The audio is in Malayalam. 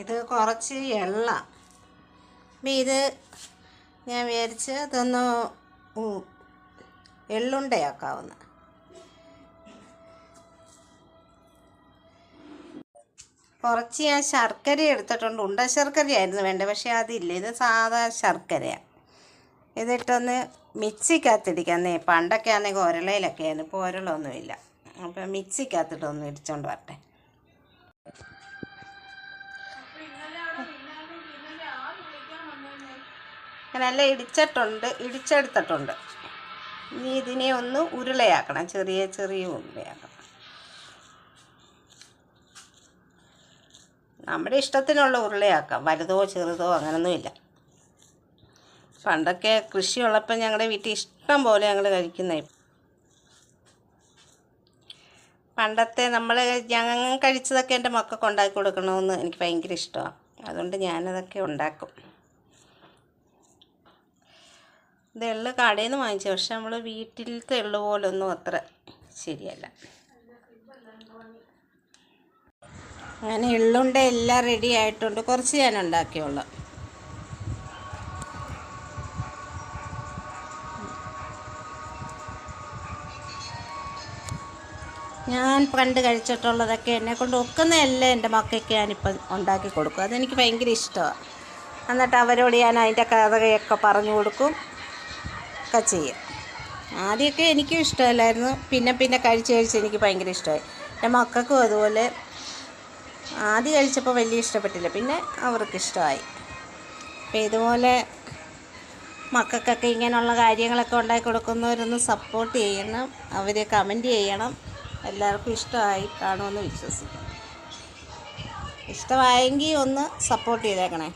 ഇത് കുറച്ച് എള്ള. ഇത് ഞാൻ വിചാരിച്ച് ഇതൊന്ന് എള്ളുണ്ടയാക്കാവുന്ന. കുറച്ച് ഞാൻ ശർക്കര എടുത്തിട്ടുണ്ട്. ഉണ്ട ശർക്കരയായിരുന്നു വേണ്ടത്, പക്ഷേ അതില്ല. ഇത് സാധാ ശർക്കരയാണ്. ഇതിട്ടൊന്ന് മിക്സിക്കകത്തിടിക്കാന്നേ. പണ്ടൊക്കെ ആണെങ്കിൽ ഉരളയിലൊക്കെ ആയിരുന്നു, ഇപ്പോൾ ഉരളൊന്നുമില്ല. അപ്പം മിക്സിക്കകത്തിട്ടൊന്ന് ഇടിച്ചോണ്ട് വരട്ടെ. നല്ല ഇടിച്ചെടുത്തിട്ടുണ്ട്. ഇനി ഇതിനെ ഒന്ന് ഉരുളയാക്കണം, ചെറിയ ചെറിയ ഉരുളയാക്കണം. നമ്മുടെ ഇഷ്ടത്തിനുള്ള ഉരുളയാക്കാം, വലുതോ ചെറുതോ അങ്ങനൊന്നുമില്ല. പണ്ടൊക്കെ കൃഷിയുള്ളപ്പോൾ ഞങ്ങളുടെ വീട്ടിൽ ഇഷ്ടം പോലെ ഞങ്ങൾ കഴിക്കുന്നതായി. പണ്ടത്തെ ഞങ്ങൾ കഴിച്ചതൊക്കെ എൻ്റെ മക്കൾക്ക് ഉണ്ടാക്കി കൊടുക്കണമെന്ന് എനിക്ക് ഭയങ്കര ഇഷ്ടമാണ്. അതുകൊണ്ട് ഞാനതൊക്കെ ഉണ്ടാക്കും. ഇത് എള്ള് കടയിൽ നിന്ന് വാങ്ങിച്ചു, പക്ഷെ നമ്മൾ വീട്ടിലത്തെ എള്ള് പോലൊന്നും അത്ര ശരിയല്ല. അങ്ങനെ എള്ളുണ്ട എല്ലാം റെഡി ആയിട്ടുണ്ട്. കുറച്ച് ഞാൻ ഉണ്ടാക്കിയുള്ളൂ. ഞാൻ പണ്ട് കഴിച്ചിട്ടുള്ളതൊക്കെ എന്നെക്കൊണ്ട് ഒക്കുന്നതെല്ലാം എൻ്റെ മക്കൾക്ക് ഞാനിപ്പം ഉണ്ടാക്കി കൊടുക്കും. അതെനിക്ക് ഭയങ്കര ഇഷ്ടമാണ്. എന്നിട്ട് അവരോട് ഞാൻ അതിൻ്റെ കഥയൊക്കെ പറഞ്ഞു കൊടുക്കും ഒക്കെ ചെയ്യും. ആദ്യമൊക്കെ എനിക്കും ഇഷ്ടമല്ലായിരുന്നു, പിന്നെ കഴിച്ച് എനിക്ക് ഭയങ്കര ഇഷ്ടമായി. എൻ്റെ മക്കൾക്കും അതുപോലെ. ആദ്യം കഴിച്ചപ്പോൾ വലിയ ഇഷ്ടപ്പെട്ടില്ല, പിന്നെ അവർക്കിഷ്ടമായി. അപ്പോൾ ഇതുപോലെ മക്കൾക്കൊക്കെ ഇങ്ങനെയുള്ള കാര്യങ്ങളൊക്കെ ഉണ്ടാക്കി കൊടുക്കുന്നവരൊന്ന് സപ്പോർട്ട് ചെയ്യണം, അവർ കമൻറ്റ് ചെയ്യണം. എല്ലാവർക്കും ഇഷ്ടമായി കാണുമെന്ന് വിശ്വസിക്കുന്നു. ഇഷ്ടമായെങ്കിൽ ഒന്ന് സപ്പോർട്ട് ചെയ്തേക്കണേ.